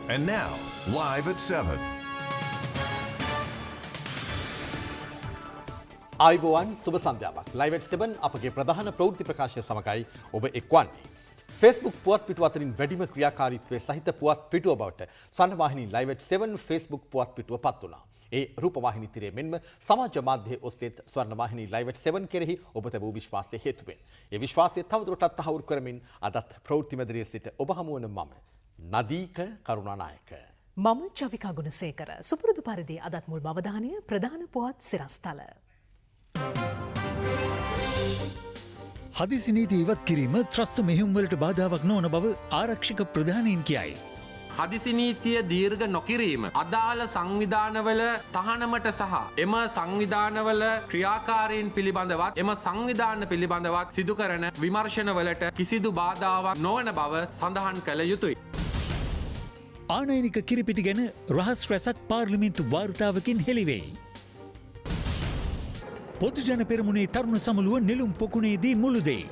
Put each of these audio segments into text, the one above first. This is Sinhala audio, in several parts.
And now, live at 7. ආයුබෝවන් සුබ සන්ධ්‍යාවක්. Live at 7 අපගේ ප්‍රධාන ප්‍රවෘත්ති ප්‍රකාශය සමගයි ඔබ එක්වන්නේ. Facebook පුවත් පිටුව අතරින් වැඩිම ක්‍රියාකාරීත්වයේ සහිත පුවත් පිටුව බවට ස්වර්ණවාහිනී Live at 7 Facebook පුවත් පිටුව පත් වුණා. ඒ රූපවාහිනී තිරේ මෙන්ම සමාජ මාධ්‍ය ඔස්සේත් ස්වර්ණවාහිනී Live at 7 කෙරෙහි ඔබ තිබූ විශ්වාසය හේතුවෙන්. ඒ විශ්වාසය තවදුරටත් තහවුරු කරමින් අදත් ප්‍රවෘත්ති මැදිරියේ සිට ඔබ හමුවන මම නදීක කරුණානායක. මම චවිකා ගුණසේකර. සුපුරුදු පරිදි අදත් මුල්ම අවධානය ප්‍රධාන පුවත් සිරස්තල. හදිසි නීති ඉවත් කිරීම ත්‍රස්ත මෙහෙයුම්වලට බාධාවක් නොවන බව ආරක්ෂක ප්‍රධානීන් කියයි. හදිසි නීතිය දීර්ඝ නොකිරීම අදාළ සංවිධානවල තහනමට සහ එම සංවිධානවල ක්‍රියාකාරීන් පිළිබඳවත් එම සංවිධාන පිළිබඳවත් සිදු කරන විමර්ශනවලට කිසිදු බාධාවක් නොවන බව සඳහන් කළ යුතුයි. ආනයනික කිරිපිටි ගැන රහස් රැසක් පාර්ලිමේන්තු වාර්තාවකින් හෙළිවෙයි. පොදුජන පෙරමුණේ තරුණ සමුළුව නෙළුම් පොකුණේදී මුළුදේ.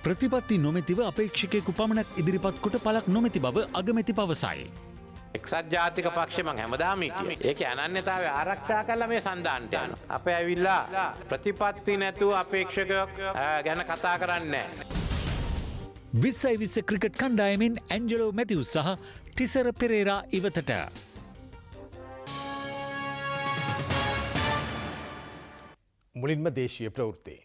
ප්‍රතිපත්ති නොමැතිව අපේක්ෂකයෙකු පමණක් ඉදිරිපත් කොට පලක් නොමැති බව අගමැති පවසයි. එක්සත් ජාතික පක්ෂ මං හැමදාම හිටියේ. ඒකේ අනන්‍යතාවය ආරක්ෂා කරලා මේ සන්දානට යනවා. අපේ ඇවිල්ලා ප්‍රතිපත්ති නැතුව අපේක්ෂකයෝ ගැන කතා කරන්නේ නැහැ. 2020 ක්‍රිකට් කණ්ඩායමෙන් ඇන්ජලෝ මැතිව්ස් සහ තිසර පෙරේරා ඉවතට. මුලින්ම දේශීය ප්‍රවෘත්ති.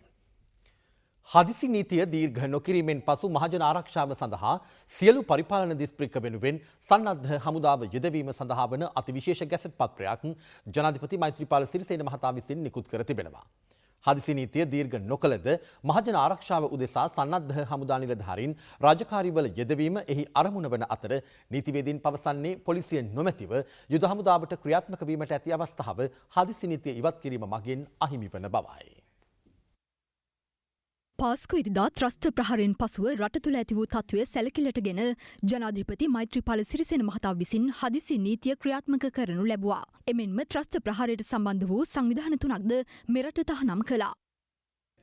හදිසි නීතිය දීර්ඝ නොකිරීමෙන් පසු මහජන ආරක්ෂාව සඳහා සියලු පරිපාලන දිස්ත්‍රික්ක වෙනුවෙන් සන්නද්ධ හමුදාව යෙදවීම සඳහා වන අතිවිශේෂ ගැසට් පත්‍රයක් ජනාධිපති මෛත්‍රීපාල සිරිසේන මහතා විසින් නිකුත් කර තිබෙනවා. හදිසි නීතිය දීර්ඝ නොකළද මහජන ආරක්ෂාව උදෙසා සන්නද්ධ හමුදා නිලධාරීන් රාජකාරිවල යෙදවීම එහි අරමුණ වන අතර නීතිවේදීන් පවසන්නේ පොලිසිය නොමැතිව යුද හමුදාවට ක්‍රියාත්මක වීමට ඇති අවස්ථාව හදිසි නීතිය ඉවත් කිරීම මගින් අහිමි වන බවයි. පාස්කු ඉරිදා ත්‍රස්ත ප්‍රහාරයෙන් පසුව රට තුළ ඇති වූ තත්ත්වය සැලකිල්ලටගෙන ජනාධිපති මෛත්‍රීපාල සිරිසේන මහතා විසින් හදිසි නීතිය ක්‍රියාත්මක කරනු ලැබුවා. එමෙන්ම ත්‍රස්ත ප්‍රහාරයට සම්බන්ධ වූ සංවිධාන තුනක්ද මෙරට තහනම් කළා.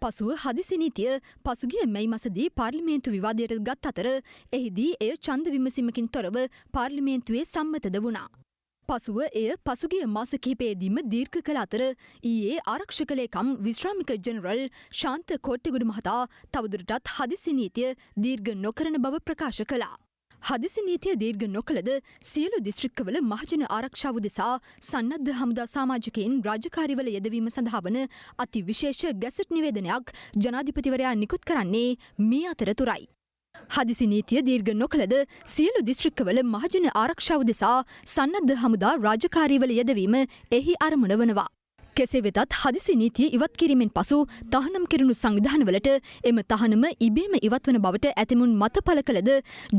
පසුව හදිසි නීතිය පසුගිය මැයි මාසදී පාර්ලිමේන්තු විවාදයට ගත් අතර එහිදී එය ඡන්ද විමසීමකින් තොරව පාර්ලිමේන්තුවේ සම්මතද වුණා. පසුව එය පසුගිය මාස කිහිපයේදීම දීර්ඝ කළ අතර ඊයේ ආරක්ෂක ලේකම් විශ්‍රාමික ජෙනරල් ශාන්ත කෝට්ටෙගොඩ මහතා තවදුරටත් හදිසි නීතිය දීර්ඝ නොකරන බව ප්‍රකාශ කළා. හදිසි නීතිය දීර්ඝ නොකළද සියලු දිස්ත්‍රික්කවල මහජන ආරක්ෂාව උදෙසා සන්නද්ධ හමුදා සමාජිකයින් රාජකාරිවල යෙදවීම සඳහා වන අති විශේෂ ගැසට් නිවේදනයක් ජනාධිපතිවරයා නිකුත් කරන්නේ මේ අතරතුරයි. හදිසි නීතිය දීර්ඝ නොකළද සියලු දිස්ත්‍රික්කවල මහජන ආරක්ෂාව උදෙසා සන්නද්ධ හමුදා රාජකාරීවල යෙදවීම එහි අරමුණ වනවා. කෙසේ වෙතත් හදිසි නීතිය ඉවත් කිරීමෙන් පසු තහනම් කෙරුණු සංවිධානවලට එම තහනම ඉබේම ඉවත්වන බවට ඇතමුන් මත පළ කළද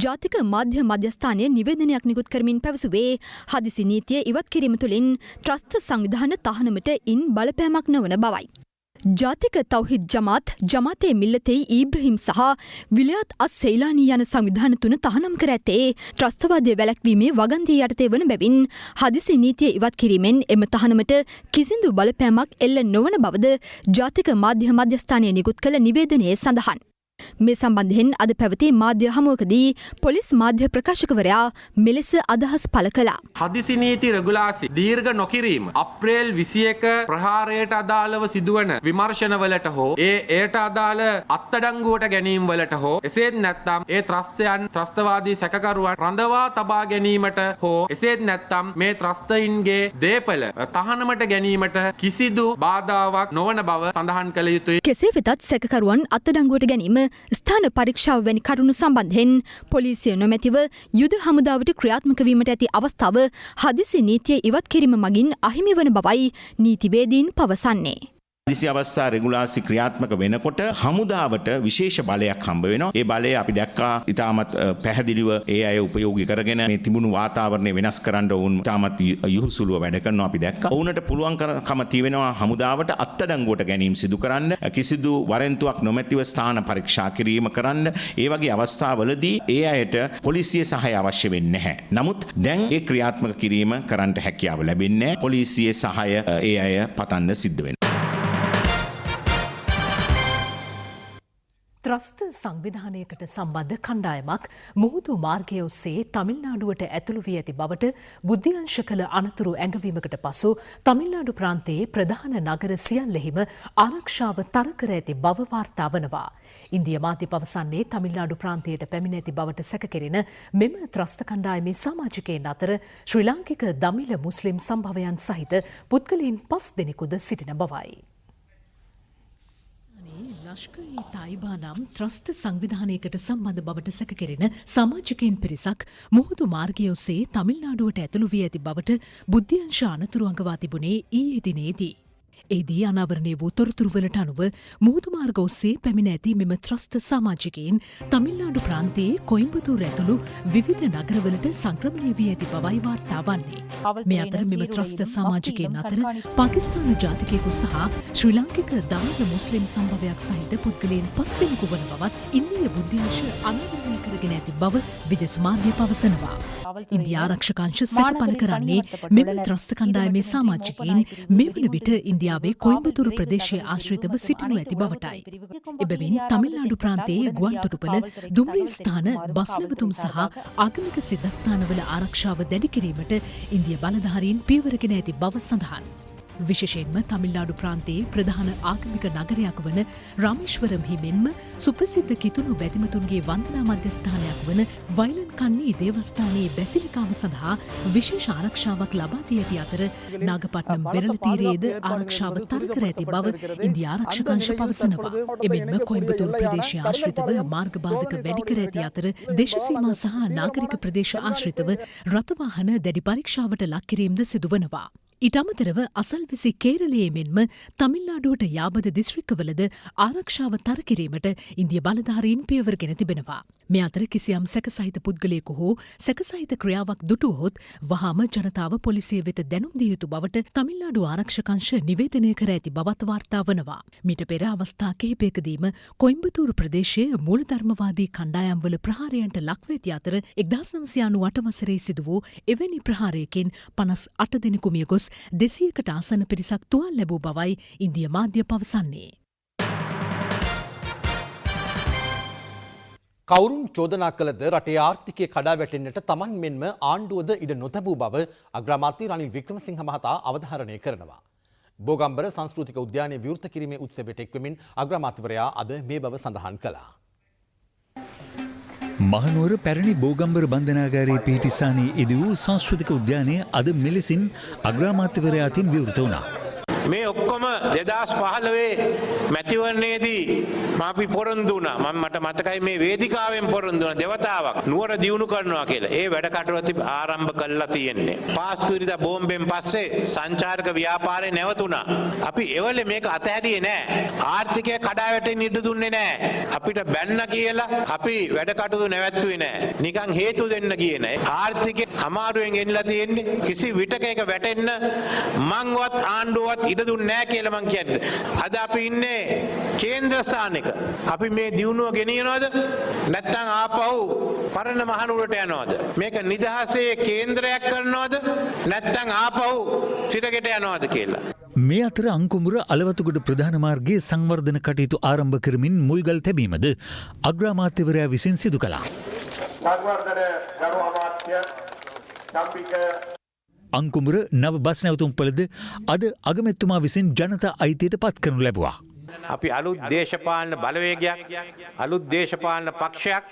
ජාතික මාධ්‍ය මධ්‍යස්ථානය නිවේදනයක් නිකුත් කරමින් පැවසුවේ හදිසි නීතිය ඉවත් කිරීම තුළින් ත්‍රස්ත සංවිධාන තහනමට ඉන් බලපෑමක් නොවන බවයි. ජාතික තවහිද් ජමාත් ජමාතේ මිල්ලතෙයි ඊබ්‍රහිම් සහ විලයාත් අස් සෙයිලානී යන සංවිධාන තුන තහනම් කර ඇත්තේ ත්‍රස්තවාදය වැළැක්වීමේ වගන්තිය යටතේ වන බැවින් හදිසි නීතිය ඉවත් කිරීමෙන් එම තහනමට කිසිදු බලපෑමක් එල්ල නොවන බවද ජාතික මාධ්‍ය මධ්‍යස්ථානය නිකුත් කළ නිවේදනයේ සඳහන්. මේ සම්බන්ධයෙන් අද පැවති මාධ්‍ය හමුවකදී පොලිස් මාධ්‍ය ප්‍රකාශකවරයා මෙලෙස අදහස් පළ කළා. හදිසි නීති රෙගුලාසි දීර්ඝ නොකිරීම අප්‍රේල් 21 ප්‍රහාරයට අදාළව සිදුවන විමර්ශනවලට හෝ එයට අදාළ අත්අඩංගුවට ගැනීම වලට හෝ එසේත් නැත්නම් ඒ ත්‍රස්තයන් ත්‍රස්තවාදී සැකකරුවන් රඳවා තබා ගැනීමට හෝ එසේත් නැත්නම් මේ ත්‍රස්තයින්ගේ දේපල තහනමට ගැනීමට කිසිදු බාධාවක් නොවන බව සඳහන් කළ යුතුයි. කෙසේ වෙතත් සැකකරුවන් අත්අඩංගුවට ගැනීම ස්ථාන පරීක්ෂාව වැනි කරුණු සම්බන්ධයෙන් පොලිසිය නොමැතිව යුද හමුදාවට ක්‍රියාත්මක වීමට ඇති අවස්ථාව හදිසි නීතිය ඉවත් කිරීම මගින් අහිමි වන බවයි නීතිවේදීන් පවසන්නේ. දිසි අවස්ථා රෙගුලාසි ක්‍රියාත්මක වෙනකොට හමුදාවට විශේෂ බලයක් හම්බ වෙනවා. ඒ බලය අපි දැක්කා ඉතාමත් පැහැදිලිව ඒ අය උපයෝගී කරගෙන මේ තිබුණු වාතාවරණය වෙනස් කරන්න වුන් ඉතාමත් යහුසුලුව වැඩ කරනවා අපි දැක්කා. ඔවුන්ට පුළුවන්කම තියෙනවා හමුදාවට අත්අඩංගුවට ගැනීම සිදු කරන්න, කිසිදු වරෙන්තුවක් නොමැතිව ස්ථාන පරීක්ෂා කිරීම කරන්න. ඒ වගේ අවස්ථාවලදී ඒ අයට පොලිසිය සහාය අවශ්‍ය වෙන්නේ නැහැ. නමුත් දැන් ඒ ක්‍රියාත්මක කිරීම කරන්නට හැකියාව ලැබෙන්නේ නැහැ. පොලිසියේ සහාය ඒ අය පතන්න සිද්ධ වෙනවා. ත්‍රස්ත සංවිධානයකට සම්බන්ධ කණ්ඩායමක් මුහුදු මාර්ගය ඔස්සේ තමිල්නාඩුවට ඇතුළු වී ඇති බවට බුද්ධ්‍යංශ කළ අනතුරු ඇඟවීමකට පසු තමිල්නාඩු ප්‍රාන්තයේ ප්‍රධාන නගර සියල්ලෙහිම ආරක්ෂාව තර කර ඇති බව වාර්තා වනවා. ඉන්දිය මාධ්‍ය පවසන්නේ තමිල්නාඩු ප්‍රාන්තයට පැමිණ ඇති බවට සැකකෙරෙන මෙම ත්‍රස්ත කණ්ඩායමේ සමාජිකයන් අතර ශ්‍රී ලාංකික දමිළ මුස්ලිම් සම්භවයන් සහිත පුද්ගලයන් 5 දෙනෙකුද සිටින බවයි. ලෂ්කරී තායිබා නම් ත්‍රස්ත සංවිධානයකට සම්බන්ධ බවට සැකකෙරෙන සමාජිකයින් පිරිසක් මුහුදු මාර්ගය ඔස්සේ තමිල්නාඩුවට ඇතුළු වී ඇති බවට බුද්ධ්‍යංශ අනතුරු අඟවා තිබුණේ ඊයේ දිනේදී. එහිදී අනාවරණය වූ තොරතුරුවලට අනුව මුහුදු මාර්ග ඔස්සේ පැමිණ ඇති මෙම ත්‍රස්ත සමාජිකයින් තමිල්නාඩු ප්‍රාන්තයේ කොයිම්බතුර ඇතුළු විවිධ නගරවලට සංක්‍රමණය වී ඇති බවයි වාර්තා වන්නේ. මේ අතර මෙම ත්‍රස්ත සමාජිකයන් අතර පාකිස්තාන ජාතිකයෙකු සහ ශ්‍රී ලාංකික දමිළ මුස්ලිම් සම්භවයක් සහිත පුද්ගලයන් 5 දෙනෙකු වන බවත් ඉන්දිය බුද්ධ්‍යංශ අනාවරණය කරගෙන ඇති බව විදෙස් මාධ්‍ය පවසනවා. ඉන්දියා ආරක්ෂක අංශ සැක පළ කරන්නේ මෙම ත්‍රස්ත කණ්ඩායමේ සමාජිකයින් මේ වන විට ඉන්දියාවේ කොයිම්බතුරු ප්‍රදේශයේ ආශ්‍රිතව සිටිනු ඇති බවටයි. එබැවින් තමිල්නාඩු ප්‍රාන්තයේ ගුවන්තොටුපළ දුම්රිය ස්ථාන බස් නැවතුම් සහ ආගමික සිද්ධස්ථානවල ආරක්ෂාව දැඩි කිරීමට ඉන්දිය බලධාරීන් පියවරගෙන ඇති බව සඳහන්. විශේෂයෙන්ම තමිල්නාඩු ප්‍රාන්තයේ ප්‍රධාන ආගමික නගරයක් වන රාමේශ්වරම්හි මෙන්ම සුප්‍රසිද්ධ කිතුණු බැතිමතුන්ගේ වන්දනා මධ්‍යස්ථානයක් වන වයිලන් කන්නී දේවස්ථානයේ බැසිලිකාව සඳහා විශේෂ ආරක්ෂාවක් ලබා දී ඇති අතර නාගපට්නම් වෙරළ තීරයේද ආරක්ෂාව තර කර ඇති බව ඉන්දියා ආරක්ෂක අංශ පවසනවා. එමෙන්ම කොයිම්බතුරු ප්‍රදේශයේ ආශ්‍රිතව මාර්ග බාධක වැඩි කර ඇති අතර දේශසීමා සහ නාගරික ප්‍රදේශ ආශ්‍රිතව රථවාහන දැඩි පරීක්ෂාවට ලක් කිරීමද සිදුවනවා. ඊට අමතරව අසල්වැසි කේරළයේ මෙන්ම තමිල්නාඩුවට යාබද දිස්ත්‍රික්කවලද ආරක්ෂාව තර කිරීමට ඉන්දිය බලධාරීන් පියවරගෙන තිබෙනවා. මේ අතර කිසියම් සැකසහිත පුද්ගලයෙකු හෝ සැකසහිත ක්‍රියාවක් දුටුවහොත් වහාම ජනතාව පොලිසිය වෙත දැනුම් දිය යුතු බවට තමිල්නාඩු ආරක්ෂක අංශ නිවේදනය කර ඇති බවත් වාර්තා වනවා. මීට පෙර අවස්ථා කිහිපයකදීම කොයිම්බතුරු ප්‍රදේශයේ මූලධර්මවාදී කණ්ඩායම්වල ප්‍රහාරයන්ට ලක්ව ඇති අතර 1998 වසරේ සිදු වූ එවැනි ප්‍රහාරයකින් 58 දෙනෙකු මිය ගොස් 200කට ආසන්න පිරිසක් තුවාල ලැබූ බවයි ඉන්දිය මාධ්‍ය පවසන්නේ. කවුරුන් චෝදනා කළද රටේ ආර්ථිකය කඩා වැටෙන්නට තමන් මෙන්ම ආණ්ඩුවද ඉඩ නොතැබූ බව අග්‍රාමාත්‍ය රනිල් වික්‍රමසිංහ මහතා අවධාරණය කරනවා. බෝගම්බර සංස්කෘතික උද්‍යානය විවෘත කිරීමේ උත්සවයට එක්වෙමින් අග්‍රාමාත්‍යවරයා අද මේ බව සඳහන් කළා. මහනුවර පැරණි බෝගම්බර බන්ධනාගාරයේ පිහිටිස්ථානයේ ඉදි වූ සංස්කෘතික උද්‍යානය අද මෙලෙසින් අග්‍රාමාත්‍යවරයාටින් විවෘත වුණා. මේ ඔක්කොම 2015 මැතිවරණයේදී අපි පොරොන්දු වුණා. මට මතකයි මේ වේදිකාවෙන් පොරොන්දු වුණා දෙවතාවක් නුවර දියුණු කරනවා කියලා. ඒ වැඩ කටයුතු ආරම්භ කළා තියෙන්නේ. පාස්තුරිදා බෝම්බෙන් පස්සේ සංචාරක ව්‍යාපාරේ නැවතුණා. අපි එවලේ මේක අතහැරියේ නෑ. ආර්ථිකය කඩා වැටෙන්න ඉඩ දුන්නේ නෑ. අපිට බැන්න කියලා අපි වැඩ කටයුතු නැවැත්තුවේ නෑ. නිකන් හේතු දෙන්න ගියේ නෑ. ආර්ථිකය අමාරුවෙන් ගෙනලා තියෙන්නේ. කිසි විටක එක වැටෙන්න මංවත් ආණ්ඩුවත් ඉඩ දුන්නේ නැහැ කියලා මං කියන්නේ. අද අපි ඉන්නේ කේන්ද්‍ර ස්ථානයක. අපි මේ දියුණුව ගෙනියනවද? නැත්නම් ආපහු පරණ මහනුවරට යනවද? මේක නිදහසේ කේන්ද්‍රයක් කරනවද? නැත්නම් ආපහු සිරගෙට යනවද කියලා. මේ අතර අංකුමුර අලවතුගොඩ ප්‍රධාන මාර්ගයේ සංවර්ධන කටයුතු ආරම්භ කරමින් මුල්ගල් තැබීමද අග්‍රාමාත්‍යවරයා විසින් සිදු කළා. සංවර්ධන ගරු අමාත්‍ය සම්පික අංකුමුර නව බස් නැවතුම්පලද අද අගමැතිතුමා විසින් ජනතා අයිතියට පත් කරනු ලැබුවා. අපි අලුත් දේශපාලන බලවේගයක් අලුත් දේශපාලන පක්ෂයක්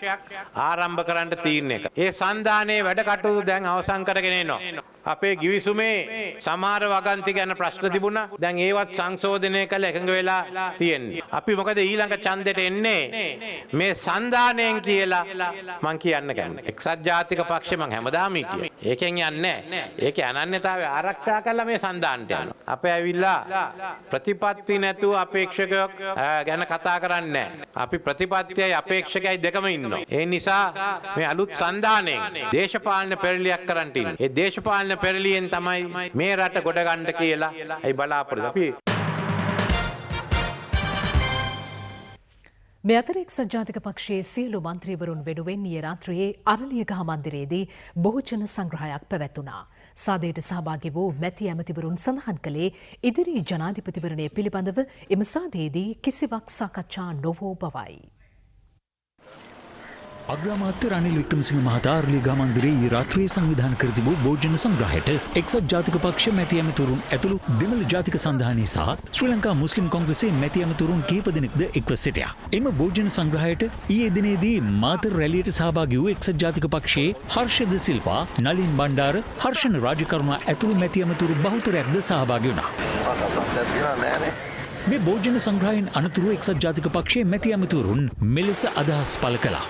ආරම්භ කරන්න තීරණය කළා. ඒ සන්ධානයේ වැඩ කටයුතු දැන් අවසන් කරගෙන එනවා. අපේ ගිවිසුමේ සමහර වගන්ති ගැන ප්‍රශ්න තිබුණා. දැන් ඒවත් සංශෝධනය කළ එකඟ වෙලා තියෙන්නේ. අපි මොකද ඊළඟ ඡන්දෙට එන්නේ මේ සන්ධානයෙන් කියලා මං කියන්න කැමතියි. එක්සත් ජාතික පක්ෂේ මං හැමදාම හිටියා. ඒකෙන් යන්නේ නැහැ. ඒකේ අනන්‍යතාවය ආරක්ෂා කළා මේ සන්ධානට යනවා. අපේ ඇවිල්ලා ප්‍රතිපත්ති නැතුව අපේක්ෂකයෝ ගැන කතා කරන්නේ නැහැ. අපි ප්‍රතිපත්තියයි අපේක්ෂකයයි දෙකම ඉන්නවා. ඒ නිසා මේ අලුත් සන්ධානයෙන් දේශපාලන පෙරලියක් කරන්න ඉන්නේ. ඒ දේශපාලන පෙරලියෙන් තමයි මේ රට ගොඩ ගන්න කියලා අයි බලාපොරොත්තු අපි. මේ අතර එක්සත් ජාතික පක්ෂයේ සියලු මන්ත්‍රීවරුන් වෙනුවෙන් ඊයේ රාත්‍රියේ අරලියගහ මන්දිරයේදී බොහෝජන සංග්‍රහයක් පැවැත්වුණා. සාදයට සහභාගී වූ මැති ඇමතිවරුන් සඳහන් කළේ ඉදිරි ජනාධිපතිවරණය පිළිබඳව එම සාදයේදී කිසිවක් සාකච්ඡා නොවූ බවයි. අග්‍රාමාත්‍ය රනිල් වික්‍රමසිංහ මහතා අර්ලිගා මන්දිරයේ රාත්‍රියේ සංවිධානය කර තිබූ භෝජන සංග්‍රහයට එක්සත් ජාතික පක්ෂ මැති ඇමතුරුන් ඇතුළු දෙමළ ජාතික සන්ධානය සහ ශ්‍රී ලංකා මුස්ලිම් කොංග්‍රසයේ මැති ඇමතුරුන් කිහිප දෙනෙක්ද එක්ව සිටියා. එම භෝජන සංග්‍රහයට ඊයේ දිනේදී මාතර රැළියට සහභාගී වූ එක්සත් ජාතික පක්ෂයේ හර්ෂද සිල්වා, නලින් බණ්ඩාර, හර්ෂණ රාජකරුණා ඇතුළු මැති ඇමතුරු බහුතරයක්ද සහභාගී වුණා. මේ භෝජන සංග්‍රහයෙන් අනතුරු එක්සත් ජාතික පක්ෂයේ මැති ඇමතුරුන් මෙලෙස අදහස් පළ කළා.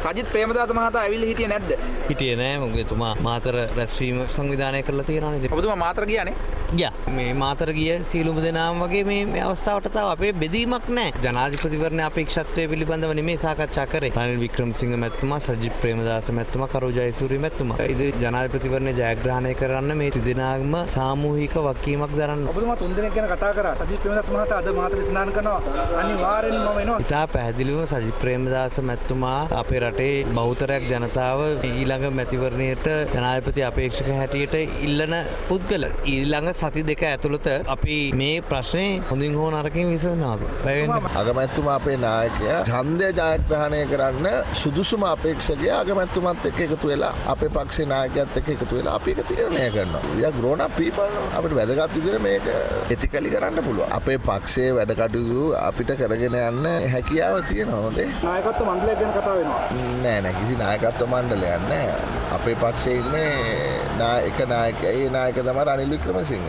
සජිත් ප්‍රේමදාස මහතා ඇවිල්ලා හිටියේ නැද්ද? හිටියේ නෑ. මොකද එතුමා මාතර රැස්වීම සංවිධානය කරලා තියෙනවානේ. ඔබතුමා මාතර ගියානේ? ගියා. මේ මාතර ගිය සීලුම දෙනාම වගේ මේ අවස්ථාවට තාම අපේ බෙදීමක් නෑ. ජනාධිපතිවරණ අපේක්ෂත්වයේ පිළිබඳව නෙමෙයි සාකච්ඡා කරේ. රනිල් වික්‍රමසිංහ මැතිතුමා, සජිත් ප්‍රේමදාස මැතිතුමා, කරු ජයසූරිය මැතිතුමා. ඉතින් ජනාධිපතිවරණය ජයග්‍රහණය කරන්න මේ දෙනාම සාමූහික වගකීමක් දරන්න. ඔබතුමා තුන් දෙනෙක් ගැන කතා කරා. සජිත් ප්‍රේමදාස මහතා අද මාතර ස්නාන කරනවා. අනිවාර්යෙන්ම මම එනවා. ඉතා පැහැදිලිවම සජිත් ප්‍රේමදාස මැතිතුමා අපේ රටේ බහුතරයක් ජනතාව ඊළඟ මැතිවරණයට ජනාධිපති අපේක්ෂක හැටියට ඉල්ලන පුද්ගල. ඊළඟ සති දෙක ඇතුළත අපි මේ ප්‍රශ්නේ හොඳින් හෝ නරකින් විසඳනවා. අගමැතිතුමා අපේ නායකයා ඡන්දය ජයග්‍රහණය කරන්න සුදුසුම අපේක්ෂකයා අගමැතිතුමත් එක්ක එකතු වෙලා අපේ පක්ෂේ නායකයාත් එක්ක එකතු වෙලා අපි ඒක තීරණය කරනවා. We are grown up people. අපිට වැදගත් විදිහට මේක එතිකලි කරන්න පුළුවන්. අපේ පක්ෂයේ වැඩ කටයුතු අපිට කරගෙන යන්න හැකියාව තියෙනවා. හොඳේ. නායකත්ව මණ්ඩලයක් ගැන කතා වෙනවා. නෑ කිසි නායකත්ව මණ්ඩලයක් නෑ. අපේ පක්ෂයේ ඉන්නේ එක නායකයා. ඒ නායක තමයි රනිල් වික්‍රමසිංහ.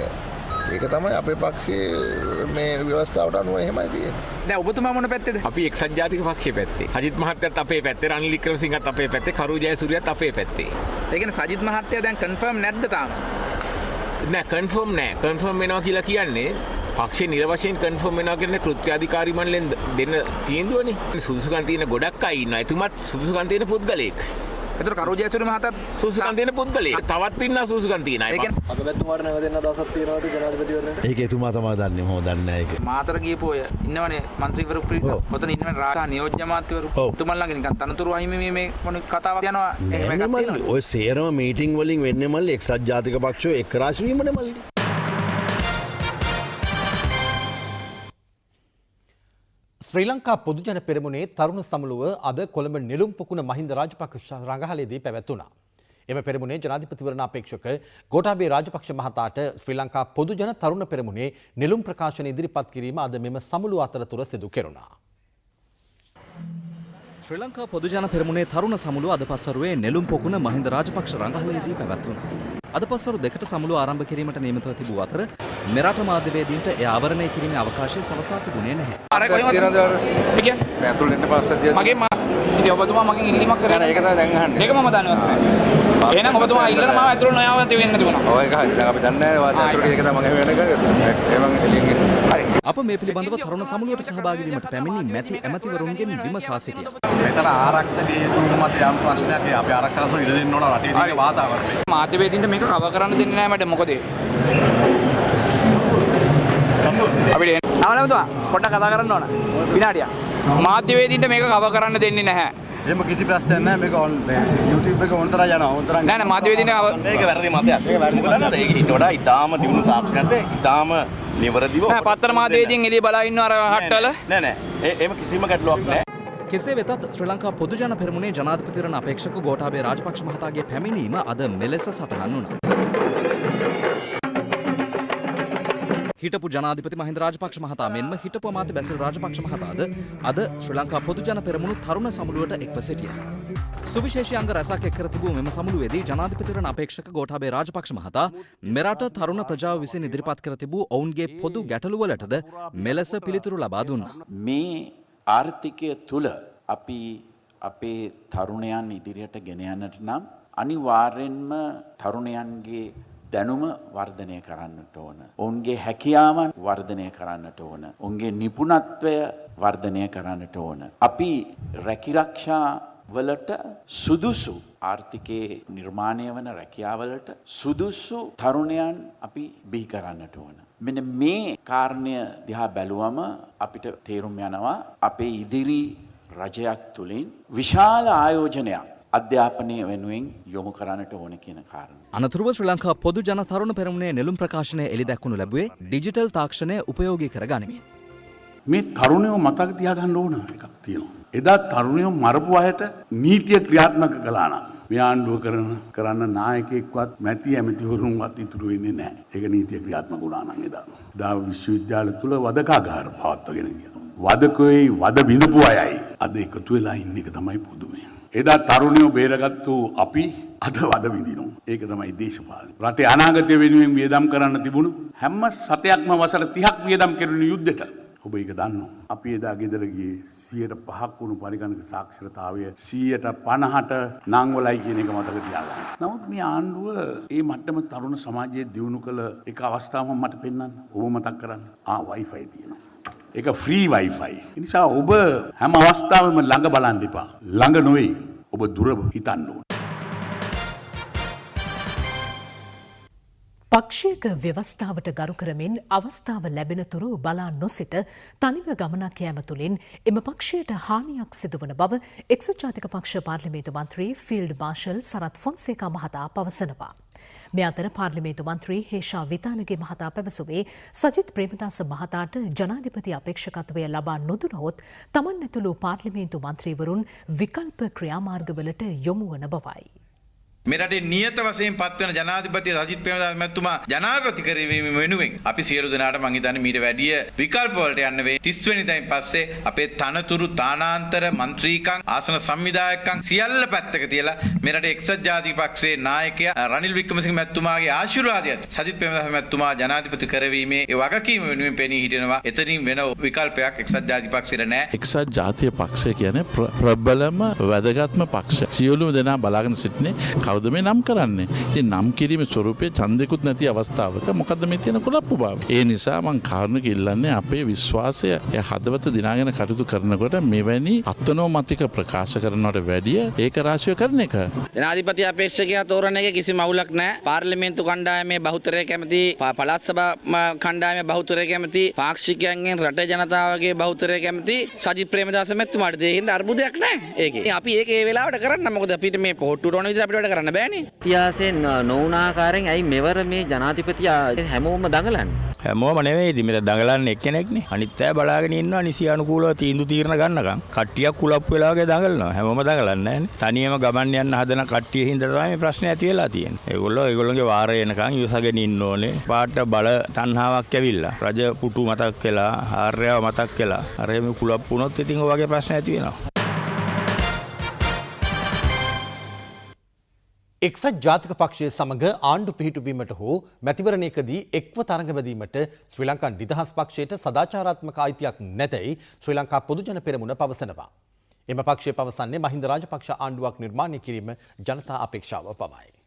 ඒක තමයි අපේ පක්ෂයේ මේ ව්‍යවස්ථාවට අනුව එහෙමයි තියෙන්නේ. දැන් ඔබතුමා මොන පැත්තේද? අපි එක්සත් ජාතික පක්ෂයේ පැත්තේ. අජිත් මහත්තයත් අපේ පැත්තේ, රනිල් වික්‍රමසිංහත් අපේ පැත්තේ, කරු ජයසූරියත් අපේ පැත්තේ. ඒ කියන්නේ සජිත් මහත්තයා දැන් කන්ෆර්ම් නැද්ද තාම? නෑ කන්ෆර්ම් නෑ. කන්ෆර්ම් වෙනවා කියලා කියන්නේ පක්ෂේ නිරවශයෙන් කන්ෆර්ම් වෙනවා කියන්නේ කෘත්‍යාධිකාරී මණ්ඩලෙන් දෙන්න තීන්දුවනේ. සුදුසුකම් තියෙන ගොඩක් අය ඉන්නවා. එතුමත් සුදුසුකම් තියෙන පුද්ගලයෙක්. ඒතර කරු ජයසූරිය මහතාත් සුදුසුකම් තියෙන පුද්ගලයෙක්. තවත් ඉන්නා සුදුසුකම් තියෙන අය. අගමැතිතුමාට නැව දෙන්න දවසක් තියෙනවද ජනාධිපතිවරණයට? ඒක එතුමා තමයි දන්නේ. මම දන්නේ නැහැ ඒක. මාතර ගියපු අය ඉන්නවනේ മന്ത്രിවරු පිරිස. ඔතන ඉන්නවනේ රාජා නියෝජ්‍ය අමාත්‍යවරු. තුමන් ළඟ නිකන් තනතුරු අහිමි මේ මොන කතාවක් යනවා. එහෙම එකක් තියෙනවා. ඔය සේරම මීටින් වලින් වෙන්නේ මල්ලි එක්සත් ජාතික පක්ෂය එක් රාශි වීමනේ මල්ලි. ශ්‍රී ලංකා පොදුජන පෙරමුණේ තරුණ සමුළුව අද කොළඹ නෙළුම් පොකුණ මහින්ද රාජපක්ෂ රඟහලේදී පැවැත්වුණා. එම පෙරමුණේ ජනාධිපතිවරණ අපේක්ෂක ගෝඨාභය රාජපක්ෂ මහතාට ශ්‍රී ලංකා පොදුජන තරුණ පෙරමුණේ නෙළුම් ප්‍රකාශන ඉදිරිපත් කිරීම අද මෙම සමුළුව අතරතුර සිදු කෙරුණා. ශ්‍රී ලංකා පොදුජන පෙරමුණේ තරුණ සමුළුව අද පස්වරුවේ නෙළුම් පොකුණ මහින්ද රාජපක්ෂ රඟහලේදී පැවැත්වුණා. අද පස්වරු දෙකට සමුළුව ආරම්භ කිරීමට නියමිතව තිබූ අතර මෙරට මාධ්‍යවේදීන්ට එය ආවරණය කිරීමේ අවකාශය සලසා තිබුණේ නැහැ. ඉතින් ඔබතුමා මගෙන් ඉල්ලීමක් කරා. ඒක තමයි දැන් අහන්නේ. ඒක මම දන්නවා. එහෙනම් ඔබතුමා ඉල්ලන මාව ඇතුළට නොයාව වෙන්න තිබුණා. ඔව් ඒක හරි. දැන් අපි දන්නේ නැහැ. වාද ඇතුළට ඒක තමයි මම වෙන එක. ඒ මම එළියෙන් ගිහින්. හරි. අප මේ පිළිබඳව තරුණ සමුළුවට සහභාගී වීමට පැමිණි මැති ඇමතිවරුන්ගෙන් විමසා සිටියා. මෙතන ආරක්ෂකයේ තුමු මත යම් ප්‍රශ්නයක් අපි ආරක්ෂකසොන් ඉඩ දෙන්න ඕන රටේ තියෙන වාතාවරණය. මාධ්‍යවේදීන්ට මේක කව කරන්න දෙන්නේ නැහැ මට. මොකද අපිට අවලවතුමා පොඩ්ඩක් කතා කරන්න ඕන. විනාඩියක්. මාධ්‍යවේදීන්ට මේක කව කරන්න දෙන්නේ නැහැ. එහෙම කිසි ප්‍රශ්නයක් නැහැ. මේක YouTube එක ඕන තරම් යනවා. ඕන තරම් නෑ මාධ්‍යවේදීන්ට මේක වැරදි මතයක්. ඒක වැරදි මොකද නේද? ඒක ඊට වඩා ඊටාම දියුණු තාක්ෂණයක්ද ඊටාම නිවැරදිව නෑ පත්තර මාධ්‍යවේදීන් එළිය බලා ඉන්න අර හට්ටල නෑ නෑ එහෙම කිසිම ගැටලුවක් නෑ. කෙසේ වෙතත් ශ්‍රී ලංකා පොදුජන පෙරමුණේ ජනාධිපතිවරණ අපේක්ෂක ගෝඨාභය රාජපක්ෂ මහතාගේ පැමිණීම අද මෙලෙස සටහන් වුණා. හිටපු ජනාධිපති මහින්ද රාජපක්ෂ මහතා මෙන්ම හිටපු අමාත්‍ය බැසිල් රාජපක්ෂ මහතාද අද ශ්‍රී ලංකා පොදුජන පෙරමුණු තරුණ සමුළුවට එක්ව සිටියා. සුවිශේෂී අංග රැසක් එක් කර තිබූ මෙම සමුළුවේදී ජනාධිපතිවරණ අපේක්ෂක ගෝඨාභය රාජපක්ෂ මහතා මෙරට තරුණ ප්‍රජාව විසින් ඉදිරිපත් කර තිබූ ඔවුන්ගේ පොදු ගැටලුවලටද මෙලෙස පිළිතුරු ලබා දුන්නා. මේ ආර්ථිකය තුල අපි අපේ තරුණයන් ඉදිරියට ගෙන යන්නට නම් අනිවාර්යෙන්ම තරුණයන්ගේ දැනුම වර්ධනය කරන්නට ඕන. ඔවුන්ගේ හැකියාවන් වර්ධනය කරන්නට ඕන. ඔවුන්ගේ නිපුණත්වය වර්ධනය කරන්නට ඕන. අපි රැකිරක්ෂා වලට සුදුසු ආර්ථිකයේ නිර්මාණය වන රැකියාවලට සුදුසු තරුණයන් අපි බිහි කරන්නට ඕන. මෙන්න මේ කාරණය දිහා බැලුවම අපිට තේරුම් යනවා අපේ ඉදිරි රජයක් තුලින් විශාල ආයෝජනයක් අධ්‍යාපනය වෙනුවෙන් යොමු කරන්නට ඕන කියන කාරණය. අනතුරුව ශ්‍රී ලංකා පොදු ජන තරුණ පෙරමුණේ නෙළුම් ප්‍රකාශනය එළි දැක්වනු ලැබුවේ ඩිජිටල් තාක්ෂණය උපයෝගී කර ගනිමින්. මේ තරුණයෝ මතක තියාගන්න ඕන එකක් තියෙනවා. එදා තරුණයෝ මරපු අයට නීතිය ක්‍රියාත්මක කළා නම් මේ ආණ්ඩුව කරන්න නායකයෙක්වත් මැති ඇමතිවරුන්වත් ඉතුරු වෙන්නේ නැහැ. ඒක නීතිය ක්‍රියාත්මක වුණා නම් එදා. එදා විශ්වවිද්‍යාල තුල වදකාගාර පවත්වාගෙන ගියා. වදකෝයි වද විඳපු අයයි අද එකතු වෙලා ඉන්න එක තමයි පුදුමය. එදා තරුණයෝ බේරගත්තු අපි අද වද විඳිනවා. ඒක තමයි දේශපාලනය. රටේ අනාගතය වෙනුවෙන් වියදම් කරන්න තිබුණු හැම සතයක්ම වසර 30ක් වියදම් කෙරුණු යුද්ධෙට ඔබ ඒක දන්නවා. අපි එදා ගෙදර ගියේ 105ක් වුණු පරිගණක සාක්ෂරතාවය 150ට නංවලයි කියන එක මතක තියාගන්න. නමුත් මේ ආණ්ඩුව මේ මට්ටම තරුණ සමාජයේ දියුණු කළ එක අවස්ථාවක් මට පෙන්වන්න. ඔබ මතක් කරන්න. Wi-Fi තියෙනවා. ඒක ෆ්‍රී Wi-Fi. ඒ නිසා ඔබ හැම අවස්ථාවෙම ළඟ බලන්න එපා. ළඟ නොවේ. ඔබ දුර හිතන්න ඕන. පක්ෂයක ව්‍යවස්ථාවට ගරු කරමින් අවස්ථාව ලැබෙන තුරු බලා නොසිට තනිව ගමනක් යෑම තුළින් එම පක්ෂයට හානියක් සිදුවන බව එක්සත් ජාතික පක්ෂ පාර්ලිමේන්තු මන්ත්‍රී ෆීල්ඩ් මාර්ෂල් සරත් ෆොන්සේකා මහතා පවසනවා. මේ අතර පාර්ලිමේන්තු මන්ත්‍රී හේෂා විතානගේ මහතා පැවසුවේ සජිත් ප්‍රේමදාස මහතාට ජනාධිපති අපේක්ෂකත්වය ලබා නොදුනහොත් තමන් ඇතුළු පාර්ලිමේන්තු මන්ත්‍රීවරුන් විකල්ප ක්‍රියාමාර්ගවලට යොමු වන බවයි. මේ රටේ නියත වශයෙන් පත්වන ජනාධිපති සජිත් ප්‍රේමදාස මැතිතුමා ජනාධිපති කරවීම වෙනුවෙන් අපි සියලු දෙනාට මං හිතන්නේ මීට වැඩිය විකල්ප වලට යන්න වේ. 30 වෙනිදායින් පස්සේ අපේ තනතුරු තානාන්තර മന്ത്രിකම් ආසන සංවිධායකම් සියල්ල පැත්තක තියලා මේ රටේ එක්සත් ජාතික පක්ෂයේ නායකයා රනිල් වික්‍රමසිංහ මැතිතුමාගේ ආශිර්වාදයත් සජිත් ප්‍රේමදාස මැතිතුමා ජනාධිපති කරවීමේ ඒ වගකීම වෙනුවෙන් පෙනී හිටිනවා. එතනින් වෙන විකල්පයක් එක්සත් ජාතික පක්ෂයට නැහැ. එක්සත් ජාතික පක්ෂය කියන්නේ ප්‍රබලම වැදගත්ම පක්ෂ. සියලුම දෙනා බලාගෙන සිටිනේ කවුද මේ නම් කරන්නේ. ඉතින් නම් කිරීමේ ස්වරූපයේ ඡන්දෙකුත් නැති අවස්ථාවක මොකද්ද මේ තියෙන කුලප්පු බව. ඒ නිසා මම කාරණක ඉල්ලන්නේ අපේ විශ්වාසය හදවත දිනාගෙන කටයුතු කරනකොට මෙවැනි අත්නෝමතික ප්‍රකාශ කරනවට වැඩිය ඒක රාශිය කරන එක. ජනාධිපති අපේක්ෂකයා තෝරන එකේ කිසි මවුලක් නැහැ. පාර්ලිමේන්තු කණ්ඩායමේ බහුතරය කැමති, පළාත් සභා කණ්ඩායමේ බහුතරය කැමති, පාක්ෂිකයන්ගෙන් රටේ ජනතාවගේ බහුතරය කැමති සජිත් ප්‍රේමදාස මැතිතුමාට දෙහිඳ අර්බුදයක් නැහැ ඒකේ. අපි ඒක ඒ වෙලාවට කරන්න මොකද අපිට මේ පොට්ටු රෝණ විදිහට අපිට වැඩ කරන්න බෑනේ. ඉතිහාසයෙන් නොවුනාකාරයෙන් ඇයි මෙවර මේ ජනාධිපති හැමෝම දඟලන්නේ? හැමෝම නෙවෙයි ඉතින් මෙතන දඟලන්නේ එක්කෙනෙක්නේ. අනිත් අය බලාගෙන ඉන්නවා නිසි අනුකූලව තීන්දුව ගන්නකම්. කට්ටියක් කුලප්පු වෙලා වගේ දඟලනවා. හැමෝම දඟලන්නේ නැහැනේ. තනියම ගමන් යන්න හදන කට්ටිය හින්දා තමයි මේ ප්‍රශ්නේ ඇති වෙලා තියෙන්නේ. ඒගොල්ලෝගේ වාරය එනකන් ඉවසගෙන ඉන්න ඕනේ. පාට බල තණ්හාවක් ඇවිල්ලා. රජ පුටු මතක් වෙලා, ආර්යව මතක් වෙලා. අර මේ කුලප්පු වුණොත් ඉතින් ඔය වගේ ප්‍රශ්න ඇති වෙනවා. එක්සත් ජාතික පක්ෂය සමග ආණ්ඩු පිහිටුවීමට හෝ මැතිවරණයකදී එක්ව තරඟ බැදීමට ශ්‍රී ලංකා නිදහස් පක්ෂයට සදාචාරාත්මක අයිතියක් නැතැයි ශ්‍රී ලංකා පොදුජන පෙරමුණ පවසනවා. එම පක්ෂය පවසන්නේ මහින්ද රාජපක්ෂ ආණ්ඩුවක් නිර්මාණය කිරීම ජනතා අපේක්ෂාව පමණයි.